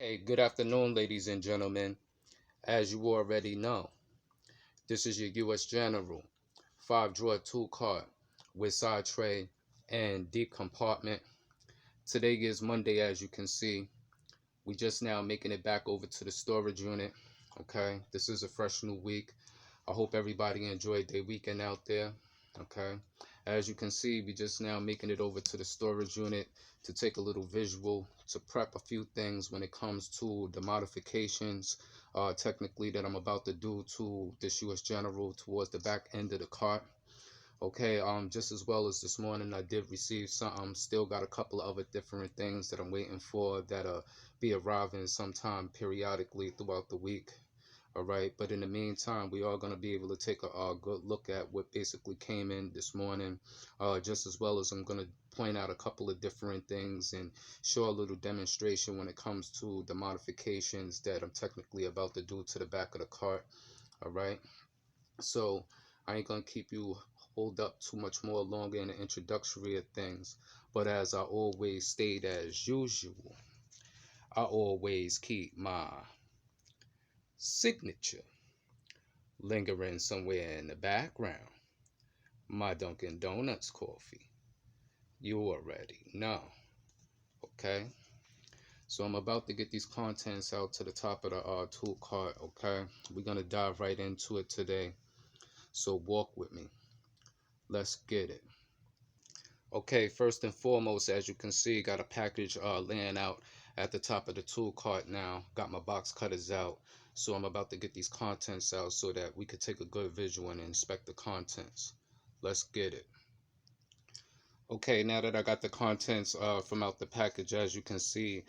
Hey, good afternoon, ladies and gentlemen. As you already know, this is your US General 5-drawer tool cart with side tray and deep compartment. Today is Monday, as you can see. We just now making it back over to the storage unit. Okay, this is a fresh new week. I hope everybody enjoyed their weekend out there. Okay, as you can see, we just now making it over to the storage unit to take a little visual, to prep a few things when it comes to the modifications technically that I'm about to do to this US General towards the back end of the cart. Okay, just as well as this morning I did receive some, still got a couple of other different things that I'm waiting for that be arriving sometime periodically throughout the week. All right, but in the meantime, we are going to be able to take a good look at what basically came in this morning, just as well as I'm going to point out a couple of different things and show a little demonstration when it comes to the modifications that I'm technically about to do to the back of the cart. All right, so I ain't going to keep you hold up too much more longer in the introductory of things, but as I always state, as usual, I always keep my signature lingering somewhere in the background. My Dunkin' Donuts coffee. You already know. Okay? So I'm about to get these contents out to the top of the tool cart. Okay? We're going to dive right into it today. So walk with me. Let's get it. Okay, first and foremost, as you can see, got a package laying out at the top of the tool cart now. Got my box cutters out. So I'm about to get these contents out so that we could take a good visual and inspect the contents. Let's get it. Okay, now that I got the contents from out the package, as you can see,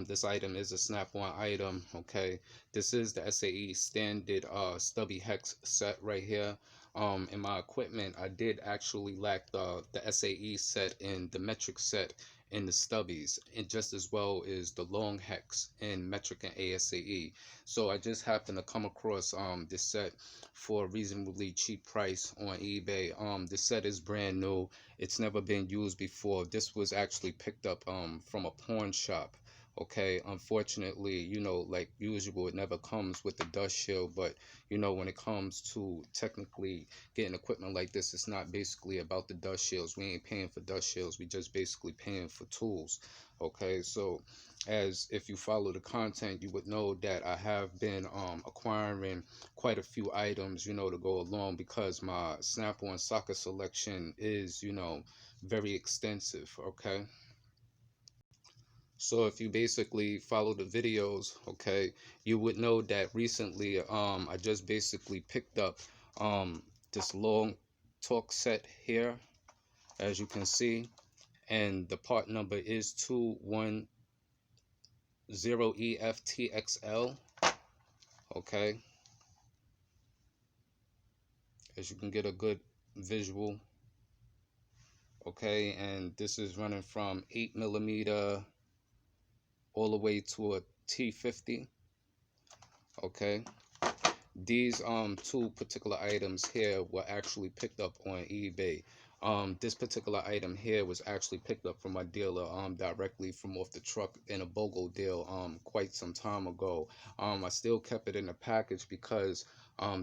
this item is a snap-on item. Okay, this is the SAE standard stubby hex set right here. In my equipment, I did actually lack the SAE set and the metric set in the stubbies, and just as well as the long hex in metric and ASAE. So I just happened to come across this set for a reasonably cheap price on eBay. This set is brand new. It's never been used before. This was actually picked up from a pawn shop. Okay, unfortunately, you know, like usual, it never comes with the dust shield, but you know, when it comes to technically getting equipment like this, it's not basically about the dust shields. We ain't paying for dust shields, we just basically paying for tools. Okay, so as if you follow the content, you would know that I have been acquiring quite a few items, you know, to go along, because my snap-on socket selection is, you know, very extensive. Okay, so if you basically follow the videos, okay, you would know that recently I just basically picked up this long torque set here, as you can see, and the part number is 210EFTXL. Okay, as you can get a good visual. Okay, and this is running from 8mm all the way to a T50. Okay, these two particular items here were actually picked up on eBay. This particular item here was actually picked up from my dealer directly from off the truck in a BOGO deal quite some time ago. I still kept it in the package because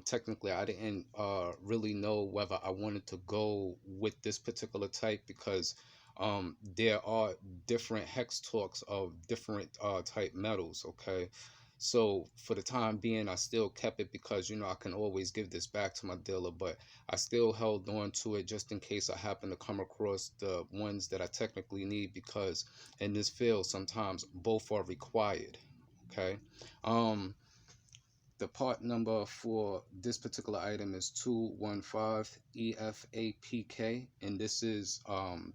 technically I didn't really know whether I wanted to go with this particular type, because there are different hex torques of different type metals. Okay, so for the time being, I still kept it because, you know, I can always give this back to my dealer, but I still held on to it just in case I happen to come across the ones that I technically need, because in this field sometimes both are required. Okay, the part number for this particular item is 215EFAPK, and this is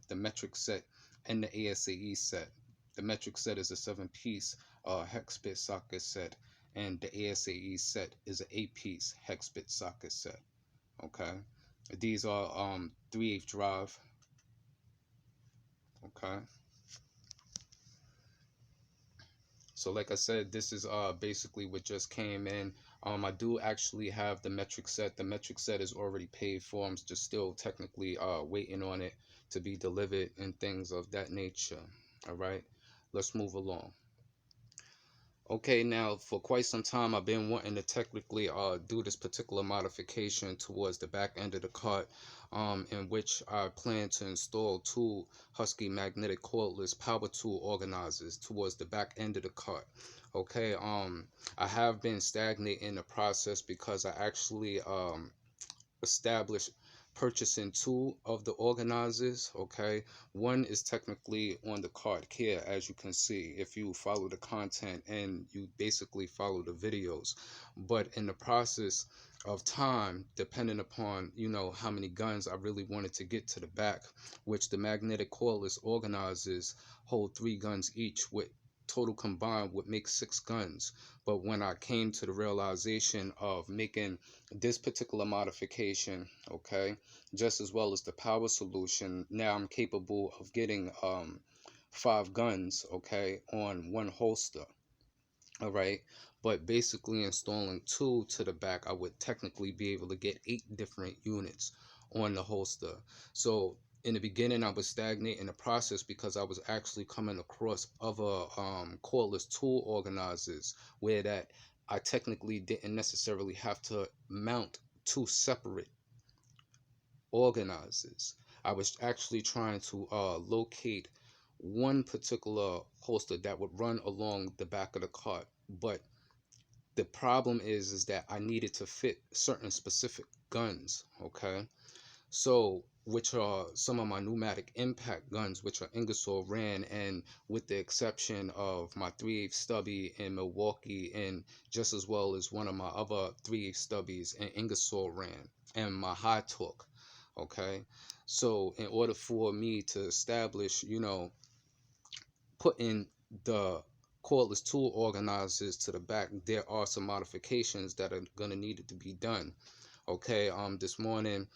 the metric set and the ASAE set. The metric set is a 7-piece hex bit socket set, and the ASAE set is an 8-piece hex bit socket set. Okay, these are 3/8 drive. Okay, so like I said, this is basically what just came in. I do actually have the metric set. The metric set is already paid for. I'm just still technically waiting on it to be delivered and things of that nature. All right, let's move along. Okay, now for quite some time I've been wanting to technically do this particular modification towards the back end of the cart, in which I plan to install two Husky magnetic cordless power tool organizers towards the back end of the cart. Okay, I have been stagnant in the process because I actually established purchasing two of the organizers. Okay, one is technically on the card here, as you can see if you follow the content and you basically follow the videos. But in the process of time, depending upon how many guns I really wanted to get to the back, which the magnetic cordless organizers hold 3 guns each, with total combined would make 6 guns. But when I came to the realization of making this particular modification, okay, just as well as the power solution, now I'm capable of getting 5 guns, okay, on one holster. All right, but basically installing two to the back, I would technically be able to get 8 different units on the holster. So in the beginning I was stagnant in the process because I was actually coming across other cordless tool organizers where that I technically didn't necessarily have to mount two separate organizers. I was actually trying to locate one particular holster that would run along the back of the cart, but the problem is that I needed to fit certain specific guns, okay? So, which are some of my pneumatic impact guns, which are Ingersoll Rand, and with the exception of my 3/8 stubby in Milwaukee, and just as well as one of my other 3/8 stubbies in Ingersoll Rand, and my high torque, okay? So, in order for me to establish, putting the cordless tool organizers to the back, there are some modifications that are going to need to be done. Okay, this morning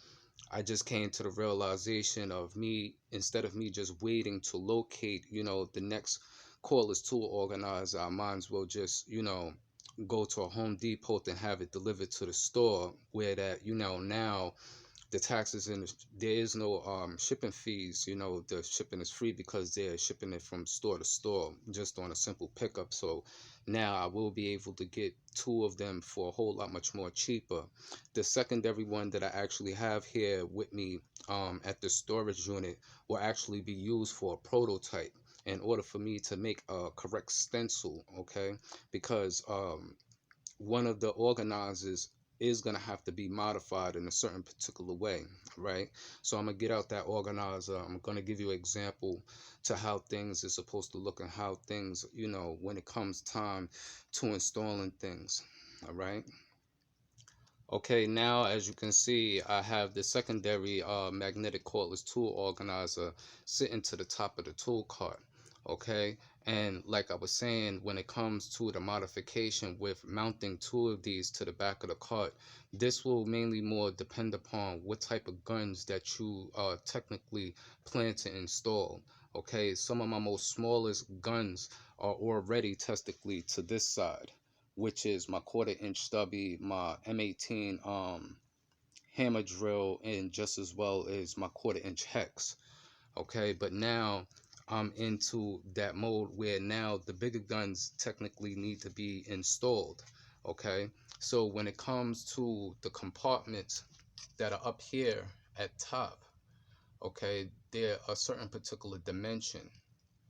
I just came to the realization of me, instead of me just waiting to locate, the next cordless tool organizer, I might as well just, go to a Home Depot and have it delivered to the store, where that, now the taxes, and there is no shipping fees. The shipping is free because they're shipping it from store to store just on a simple pickup. So now I will be able to get two of them for a whole lot much more cheaper. The secondary one that I actually have here with me at the storage unit will actually be used for a prototype in order for me to make a correct stencil, okay? Because one of the organizers is going to have to be modified in a certain particular way, right? So I'm going to get out that organizer. I'm going to give you an example to how things is supposed to look and how things, when it comes time to installing things, all right? Okay, now as you can see, I have the secondary magnetic cordless tool organizer sitting to the top of the tool cart. Okay, and like I was saying, when it comes to the modification with mounting two of these to the back of the cart, this will mainly more depend upon what type of guns that you technically plan to install. Okay, some of my most smallest guns are already technically to this side, which is my 1/4 inch stubby, my M18 hammer drill, and just as well as my 1/4 inch hex. Okay, but now I'm into that mode where now the bigger guns technically need to be installed. Okay, so when it comes to the compartments that are up here at top, okay, they're a certain particular dimension,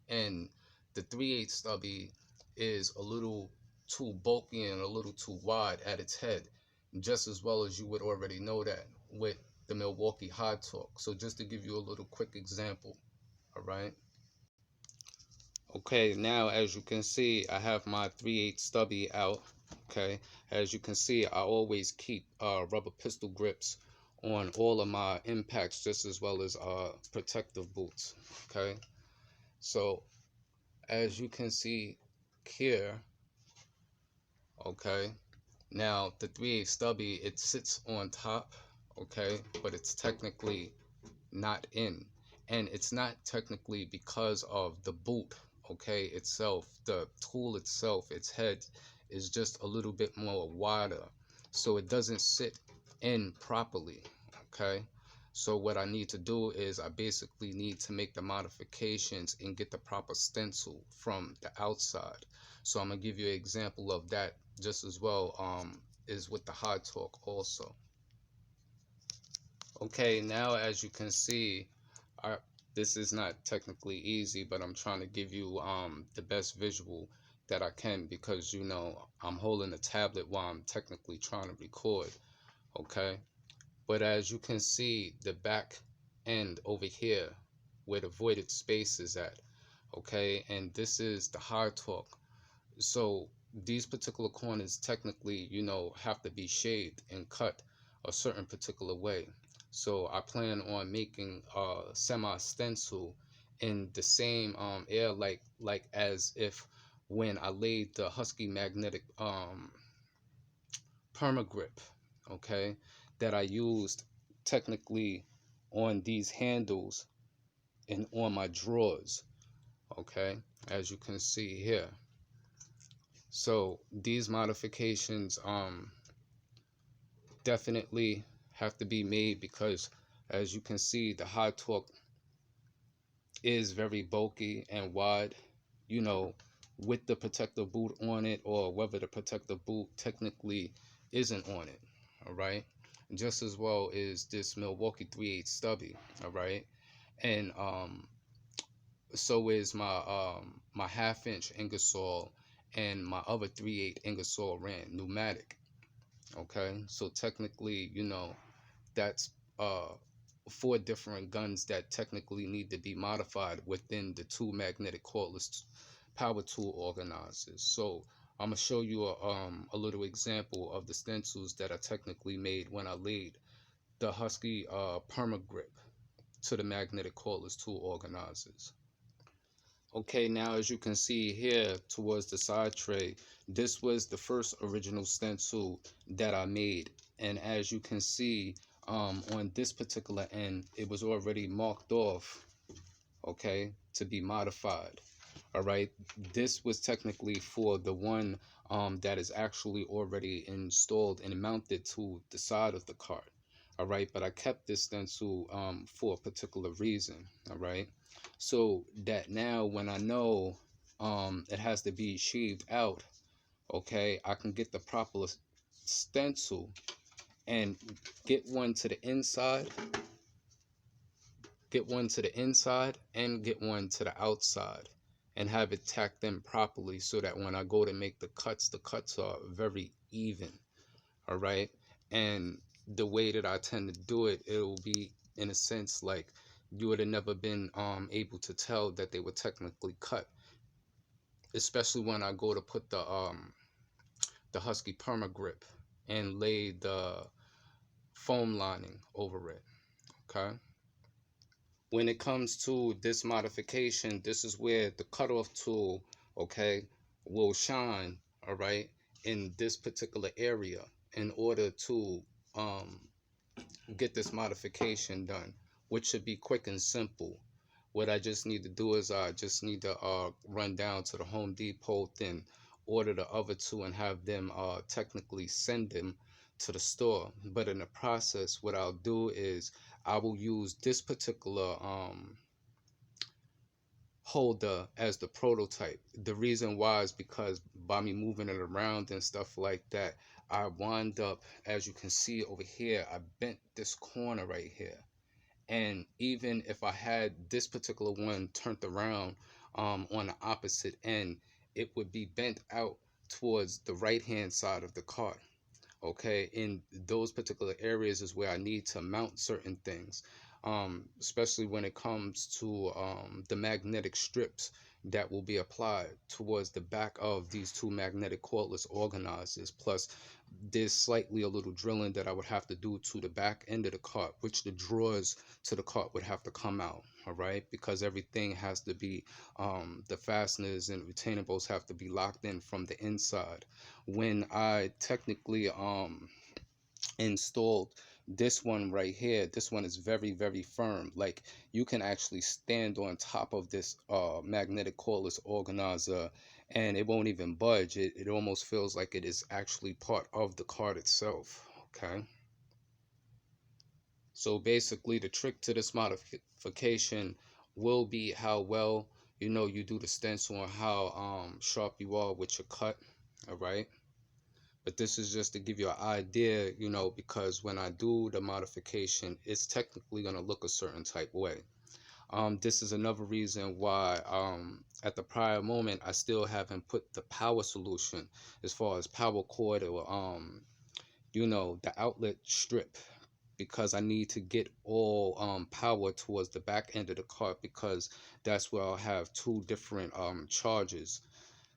and the 3/8 stubby is a little too bulky and a little too wide at its head, just as well as you would already know that with the Milwaukee high torque. So just to give you a little quick example, all right? Okay, now as you can see, I have my 3/8 stubby out. Okay, as you can see, I always keep rubber pistol grips on all of my impacts, just as well as protective boots. Okay, so as you can see here, okay, now the 3/8 stubby, it sits on top, okay, but it's technically not in, and it's not technically because of the boot, okay, itself. The tool itself, its head is just a little bit more wider, so it doesn't sit in properly, okay. So what I need to do is I basically need to make the modifications and get the proper stencil from the outside. So I'm gonna give you an example of that just as well, is with the hard torque also. Okay, now as you can see, I, this is not technically easy, but I'm trying to give you the best visual that I can, because you know I'm holding a tablet while I'm technically trying to record. Okay, but as you can see, the back end over here where the voided space is at, okay, and this is the hard torque. So these particular corners technically, you know, have to be shaved and cut a certain particular way. So I plan on making a semi stencil in the same air, like as if when I laid the Husky magnetic perma grip, okay, that I used technically on these handles and on my drawers, okay, as you can see here. So these modifications definitely have to be made, because as you can see, the high torque is very bulky and wide, you know, with the protective boot on it, or whether the protective boot technically isn't on it. All right, just as well is this Milwaukee 3/8 stubby. All right, and so is my half-inch Ingersoll, and my other 3/8 Ingersoll Rand pneumatic. Okay, so technically, you know, that's uh 4 different guns that technically need to be modified within the 2 magnetic cordless power tool organizers. So I'm gonna show you a little example of the stencils that I technically made when I laid the Husky perma grip to the magnetic cordless tool organizers. Okay, now as you can see here towards the side tray, this was the first original stencil that I made. And as you can see, on this particular end, it was already marked off, okay, to be modified. All right, this was technically for the one that is actually already installed and mounted to the side of the cart. All right, but I kept this stencil for a particular reason. All right, so that now when I know it has to be shaved out, okay, I can get the proper stencil and get one to the inside, and get one to the outside, and have it tacked in properly, so that when I go to make the cuts are very even. All right, and the way that I tend to do it, it will be in a sense like you would have never been able to tell that they were technically cut, especially when I go to put the Husky perma grip and lay the foam lining over it. Okay, when it comes to this modification, this is where the cutoff tool, okay, will shine, all right, in this particular area, in order to um, get this modification done, which should be quick and simple. What I just need to do is I just need to run down to the Home Depot, then order the other two and have them technically send them to the store. But in the process, what I'll do is I will use this particular holder as the prototype. The reason why is because by me moving it around and stuff like that, I wind up, as you can see over here, I bent this corner right here. And even if I had this particular one turned around on the opposite end, it would be bent out towards the right hand side of the cart. Okay, in those particular areas is where I need to mount certain things, especially when it comes to the magnetic strips that will be applied towards the back of these 2 magnetic cordless organizers. Plus there's slightly a little drilling that I would have to do to the back end of the cart, which the drawers to the cart would have to come out. All right, because everything has to be the fasteners and retainables have to be locked in from the inside. When I technically installed this one right here, this one is very, very firm. Like, you can actually stand on top of this magnetic cordless organizer and it won't even budge. It almost feels like it is actually part of the cart itself. Okay, So basically, the trick to this modification will be how well you do the stencil and how sharp you are with your cut. All right. But this is just to give you an idea, because when I do the modification, it's technically going to look a certain type way. This is another reason why at the prior moment I still haven't put the power solution as far as power cord or the outlet strip, because I need to get all power towards the back end of the cart, because that's where I'll have two different charges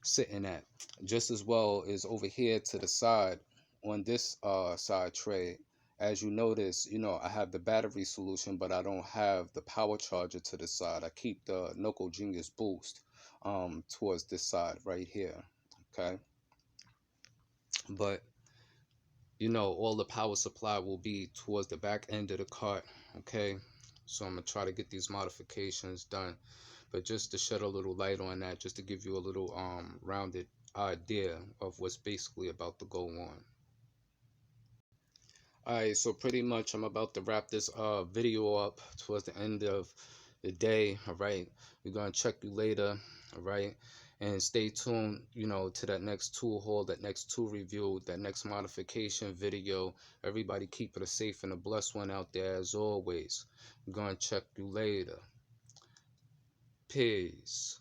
sitting at, just as well as over here to the side on this side tray. As you notice, I have the battery solution, but I don't have the power charger to the side. I keep the Noco Genius Boost towards this side right here. Okay, but all the power supply will be towards the back end of the cart. Okay, so I'm gonna try to get these modifications done, but just to shed a little light on that, just to give you a little rounded idea of what's basically about to go on. Alright, so pretty much I'm about to wrap this video up towards the end of the day. Alright, we're gonna check you later. Alright, and stay tuned, to that next tool haul, that next tool review, that next modification video. Everybody keep it a safe and a blessed one out there as always. We're gonna check you later. Peace.